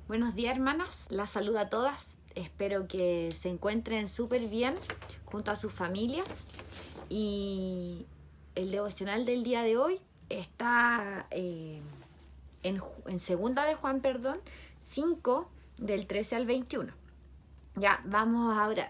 Buenos días, hermanas, las saludo a todas. Espero que se encuentren súper bien junto a sus familias. Y el devocional del día de hoy está en segunda de Juan, 5 del 13 al 21. Ya, vamos a orar.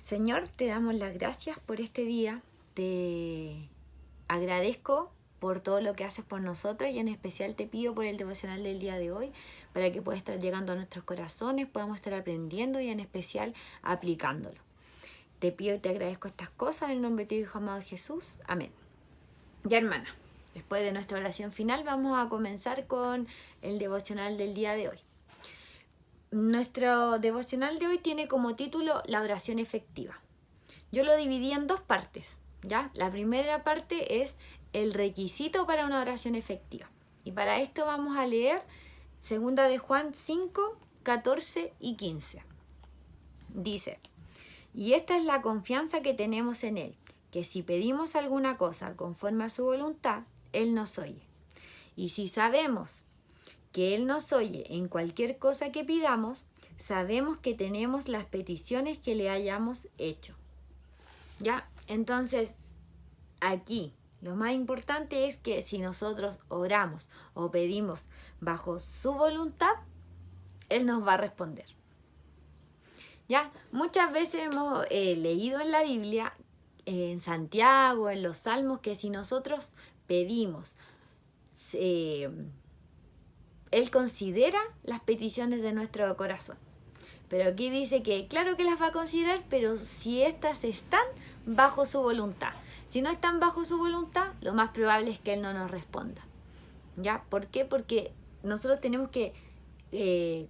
Señor, te damos las gracias por este día. Te agradezco por todo lo que haces por nosotros y en especial te pido por el devocional del día de hoy para que pueda estar llegando a nuestros corazones, podamos estar aprendiendo y en especial aplicándolo. Te pido y te agradezco estas cosas en el nombre de tu Hijo amado Jesús. Amén. Ya, hermana, después de nuestra oración final vamos a comenzar con el devocional del día de hoy. Nuestro devocional de hoy tiene como título la oración efectiva. Yo lo dividí en dos partes, ¿ya? La primera parte es el requisito para una oración efectiva. Y para esto vamos a leer 2 de Juan 5, 14 y 15. Dice: y esta es la confianza que tenemos en Él, que si pedimos alguna cosa conforme a su voluntad, Él nos oye. Y si sabemos que Él nos oye en cualquier cosa que pidamos, sabemos que tenemos las peticiones que le hayamos hecho. ¿Ya? Entonces, aquí lo más importante es que si nosotros oramos o pedimos bajo su voluntad, Él nos va a responder. ¿Ya? Muchas veces hemos leído en la Biblia, en Santiago, en los Salmos, que si nosotros pedimos, Él considera las peticiones de nuestro corazón. Pero aquí dice que claro que las va a considerar, pero si éstas están bajo su voluntad. Si no están bajo su voluntad, lo más probable es que Él no nos responda. ¿Ya? ¿Por qué? Porque nosotros tenemos que,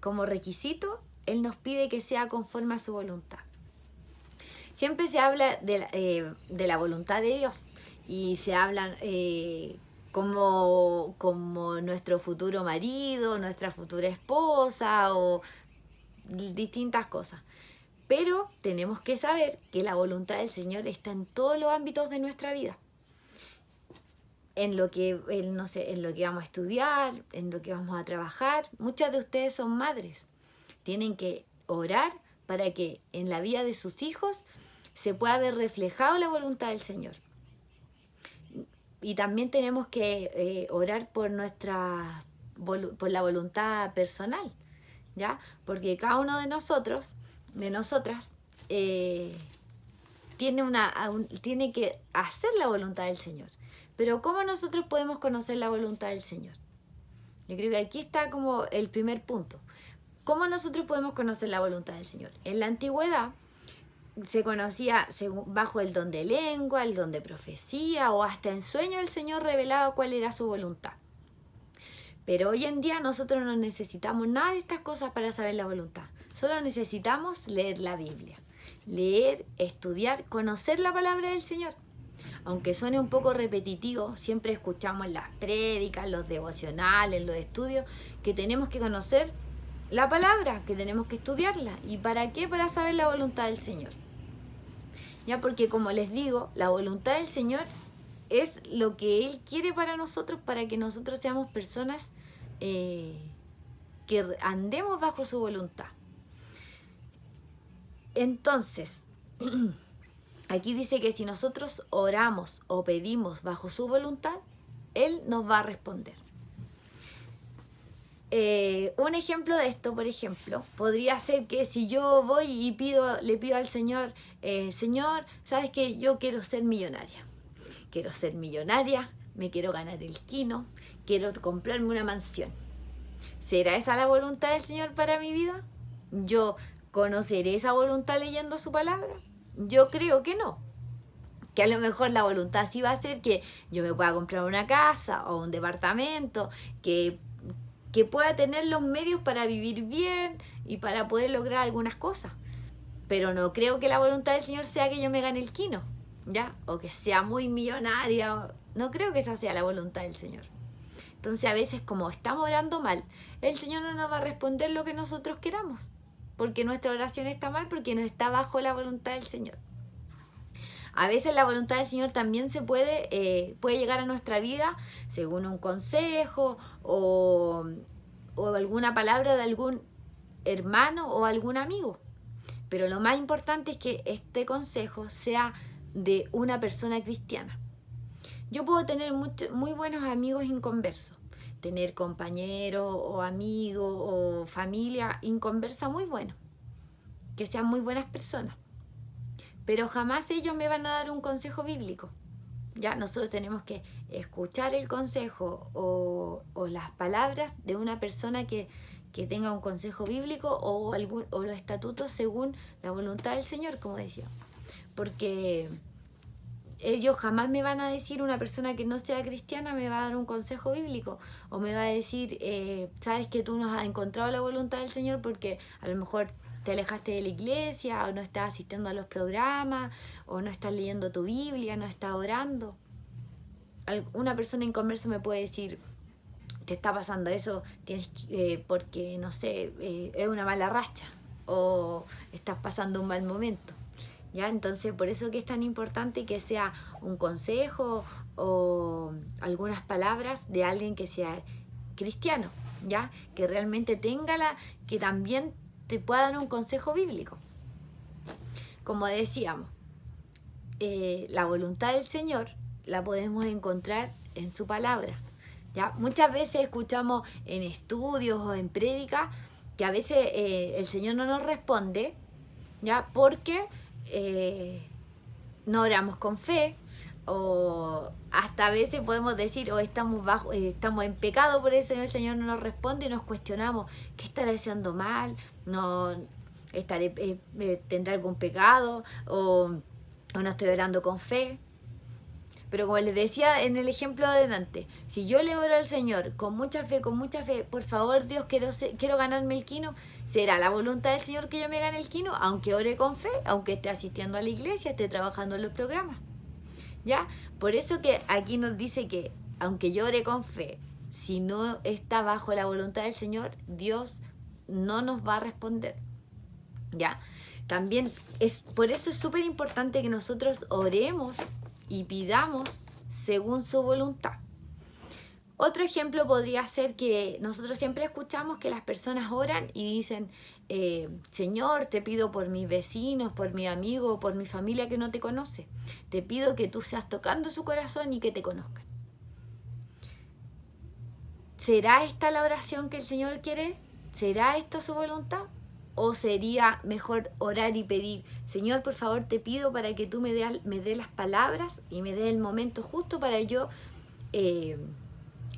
como requisito, Él nos pide que sea conforme a su voluntad. Siempre se habla de la voluntad de Dios y se habla como nuestro futuro marido, nuestra futura esposa o distintas cosas. Pero tenemos que saber que la voluntad del Señor está en todos los ámbitos de nuestra vida. En lo que vamos a estudiar, en lo que vamos a trabajar. Muchas de ustedes son madres. Tienen que orar para que en la vida de sus hijos se pueda ver reflejado la voluntad del Señor. Y también tenemos que orar por la voluntad personal, ¿ya? Porque cada uno de nosotras, tiene que hacer la voluntad del Señor. Pero ¿cómo nosotros podemos conocer la voluntad del Señor? Yo creo que aquí está como el primer punto. ¿Cómo nosotros podemos conocer la voluntad del Señor? En la antigüedad se conocía bajo el don de lengua, el don de profecía o hasta en sueño el Señor revelaba cuál era su voluntad. Pero hoy en día nosotros no necesitamos nada de estas cosas para saber la voluntad. Solo necesitamos leer la Biblia. Leer, estudiar, conocer la palabra del Señor. Aunque suene un poco repetitivo, siempre escuchamos en las prédicas, los devocionales, los estudios, que tenemos que conocer la palabra, que tenemos que estudiarla. ¿Y para qué? Para saber la voluntad del Señor. Ya, porque como les digo, la voluntad del Señor es lo que Él quiere para nosotros, para que nosotros seamos personas que andemos bajo su voluntad. Entonces, aquí dice que si nosotros oramos o pedimos bajo su voluntad, Él nos va a responder. Un ejemplo de esto, por ejemplo, podría ser que si yo voy y le pido al Señor, Señor, ¿sabes qué? Yo quiero ser millonaria. Quiero ser millonaria, me quiero ganar el quino, quiero comprarme una mansión. ¿Será esa la voluntad del Señor para mi vida? ¿Yo conoceré esa voluntad leyendo su palabra? Yo creo que no. Que a lo mejor la voluntad sí va a ser que yo me pueda comprar una casa o un departamento, que pueda tener los medios para vivir bien y para poder lograr algunas cosas. Pero no creo que la voluntad del Señor sea que yo me gane el quino, ¿ya? O que sea muy millonaria. No creo que esa sea la voluntad del Señor. Entonces a veces como estamos orando mal, el Señor no nos va a responder lo que nosotros queramos. Porque nuestra oración está mal, porque no está bajo la voluntad del Señor. A veces la voluntad del Señor también puede llegar a nuestra vida según un consejo o o alguna palabra de algún hermano o algún amigo. Pero lo más importante es que este consejo sea de una persona cristiana. Yo puedo tener muy buenos amigos inconversos, tener compañeros o amigos o familia inconversa muy buenos, que sean muy buenas personas, pero jamás ellos me van a dar un consejo bíblico. Ya nosotros tenemos que escuchar el consejo o las palabras de una persona que tenga un consejo bíblico o los estatutos según la voluntad del Señor, como decía. Porque ellos jamás me van a decir, una persona que no sea cristiana me va a dar un consejo bíblico o me va a decir, sabes que tú no has encontrado la voluntad del Señor porque a lo mejor te alejaste de la iglesia o no estás asistiendo a los programas o no estás leyendo tu Biblia, no estás orando. Una persona inconversa me puede decir, te está pasando eso, tienes porque no sé, es una mala racha o estás pasando un mal momento. ¿Ya? Entonces, por eso que es tan importante que sea un consejo o algunas palabras de alguien que sea cristiano, ¿ya? Que realmente que también te pueda dar un consejo bíblico. Como decíamos, la voluntad del Señor la podemos encontrar en su palabra, ¿ya? Muchas veces escuchamos en estudios o en prédicas que a veces el Señor no nos responde, ¿ya? Porque no oramos con fe, o hasta a veces podemos decir, estamos en pecado, por eso el Señor no nos responde y nos cuestionamos, ¿qué estaré haciendo mal? No tendré algún pecado o no estoy orando con fe. Pero como les decía en el ejemplo de delante, si yo le oro al Señor con mucha fe, por favor Dios, quiero ganarme el quino, será la voluntad del Señor que yo me gane el quino, aunque ore con fe, aunque esté asistiendo a la iglesia, esté trabajando en los programas. ¿Ya? Por eso que aquí nos dice que aunque yo ore con fe, si no está bajo la voluntad del Señor, Dios no nos va a responder. ¿Ya? También por eso es súper importante que nosotros oremos y pidamos según su voluntad. Otro ejemplo podría ser que nosotros siempre escuchamos que las personas oran y dicen, Señor, te pido por mis vecinos, por mi amigo, por mi familia que no te conoce. Te pido que tú seas tocando su corazón y que te conozcan. ¿Será esta la oración que el Señor quiere? ¿Será esto su voluntad? ¿O sería mejor orar y pedir, Señor, por favor te pido para que tú me des las palabras y me des el momento justo para yo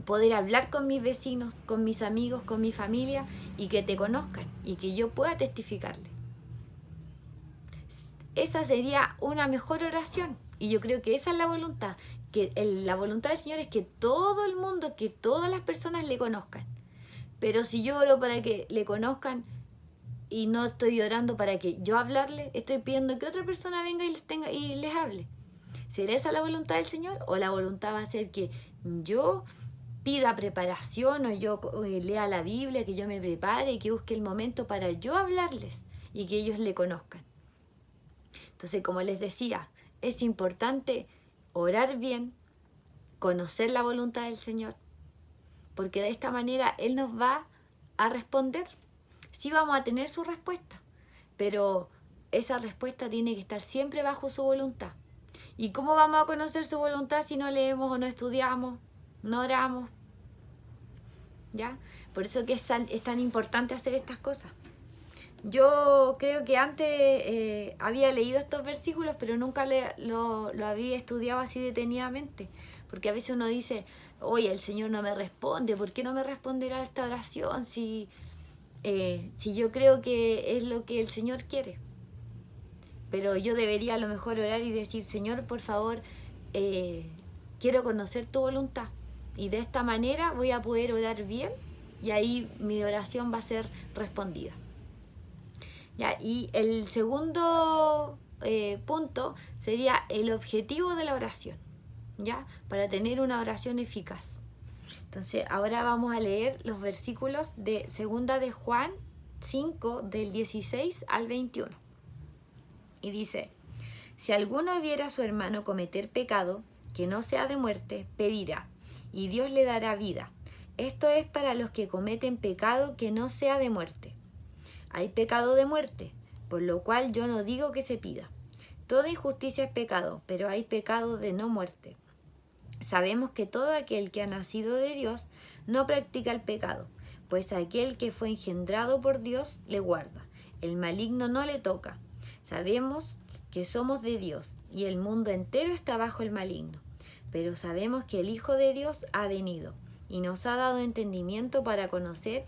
poder hablar con mis vecinos, con mis amigos, con mi familia y que te conozcan y que yo pueda testificarle? Esa sería una mejor oración y yo creo que esa es la voluntad, que la voluntad del Señor es que todo el mundo, que todas las personas le conozcan. Pero si yo oro para que le conozcan y no estoy orando para que yo hablarle, estoy pidiendo que otra persona venga y les hable. ¿Será esa la voluntad del Señor? ¿O la voluntad va a ser que yo pida preparación o yo lea la Biblia, que yo me prepare y que busque el momento para yo hablarles y que ellos le conozcan? Entonces, como les decía, es importante orar bien, conocer la voluntad del Señor, porque de esta manera Él nos va a responder. Sí vamos a tener su respuesta, pero esa respuesta tiene que estar siempre bajo su voluntad. ¿Y cómo vamos a conocer su voluntad si no leemos o no estudiamos, no oramos? ¿Ya? Por eso que es tan importante hacer estas cosas. Yo creo que antes había leído estos versículos, pero nunca lo había estudiado así detenidamente. Porque a veces uno dice, oye, el Señor no me responde, ¿por qué no me responderá esta oración si yo creo que es lo que el Señor quiere? Pero yo debería a lo mejor orar y decir, Señor, por favor, quiero conocer tu voluntad. Y de esta manera voy a poder orar bien y ahí mi oración va a ser respondida. ¿Ya? Y el segundo punto sería el objetivo de la oración, ¿ya? Para tener una oración eficaz. Entonces, ahora vamos a leer los versículos de 2 de Juan 5, del 16 al 21. Y dice, si alguno viera a su hermano cometer pecado que no sea de muerte, pedirá, y Dios le dará vida. Esto es para los que cometen pecado que no sea de muerte. Hay pecado de muerte, por lo cual yo no digo que se pida. Toda injusticia es pecado, pero hay pecado de no muerte. Sabemos que todo aquel que ha nacido de Dios no practica el pecado, pues aquel que fue engendrado por Dios le guarda. El maligno no le toca. Sabemos que somos de Dios y el mundo entero está bajo el maligno. Pero sabemos que el Hijo de Dios ha venido y nos ha dado entendimiento para conocer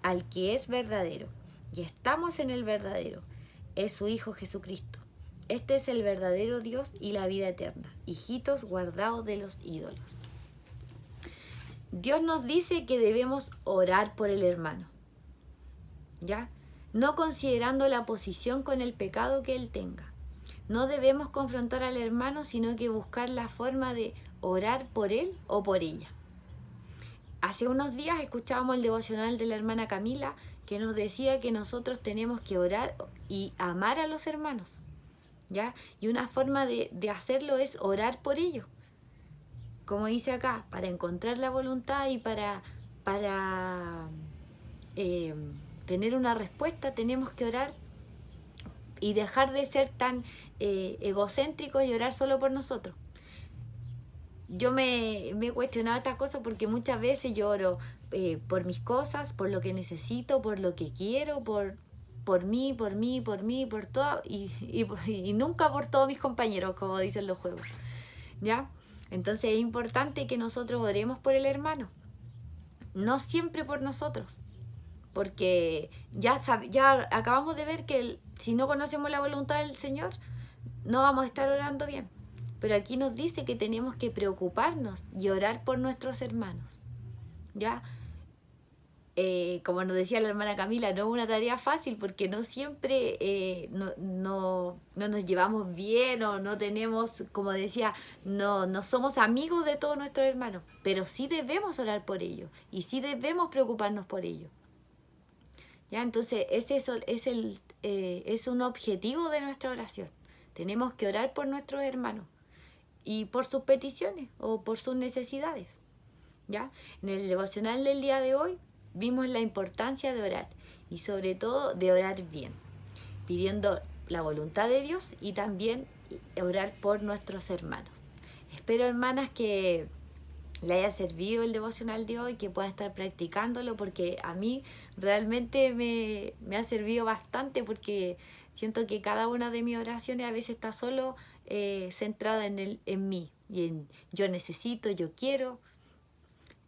al que es verdadero. Y estamos en el verdadero. Es su Hijo Jesucristo. Este es el verdadero Dios y la vida eterna. Hijitos guardados de los ídolos. Dios nos dice que debemos orar por el hermano, ¿ya? No considerando la posición con el pecado que él tenga. No debemos confrontar al hermano, sino que buscar la forma de orar por él o por ella. Hace unos días escuchábamos el devocional de la hermana Camila, que nos decía que nosotros tenemos que orar y amar a los hermanos, ¿ya? Y una forma de hacerlo es orar por ellos. Como dice acá, para encontrar la voluntad y para tener una respuesta, tenemos que orar y dejar de ser tan egocéntricos y orar solo por nosotros. Yo me he cuestionado estas cosas porque muchas veces yo oro por mis cosas, por lo que necesito, por lo que quiero, por mí, por todo, y nunca por todos mis compañeros, como dicen los juegos, ¿ya? Entonces es importante que nosotros oremos por el hermano, no siempre por nosotros, porque ya acabamos de ver que si no conocemos la voluntad del Señor, no vamos a estar orando bien. Pero aquí nos dice que tenemos que preocuparnos y orar por nuestros hermanos, ¿ya? Como nos decía la hermana Camila, no es una tarea fácil porque no siempre no nos llevamos bien o no tenemos, como decía, no somos amigos de todos nuestros hermanos, pero sí debemos orar por ellos y sí debemos preocuparnos por ellos, ¿ya? Entonces es un objetivo de nuestra oración. Tenemos que orar por nuestros hermanos y por sus peticiones o por sus necesidades, ¿ya? En el devocional del día de hoy vimos la importancia de orar y sobre todo de orar bien, pidiendo la voluntad de Dios y también orar por nuestros hermanos. Espero, hermanas, que le haya servido el devocional de hoy, que puedan estar practicándolo, porque a mí realmente me ha servido bastante, porque siento que cada una de mis oraciones a veces está solo centrada en mí y en yo necesito, yo quiero.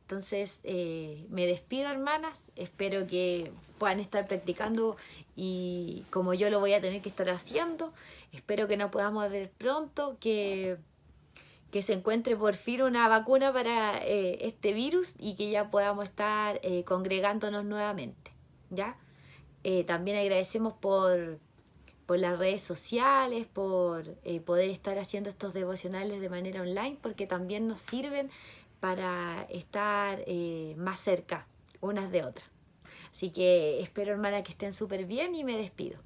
Entonces me despido, hermanas, espero que puedan estar practicando y como yo lo voy a tener que estar haciendo. Espero que nos podamos ver pronto, que se encuentre por fin una vacuna para este virus y que ya podamos estar congregándonos nuevamente, ¿ya? También agradecemos por las redes sociales, por poder estar haciendo estos devocionales de manera online, porque también nos sirven para estar más cerca unas de otras. Así que espero, hermana, que estén súper bien y me despido.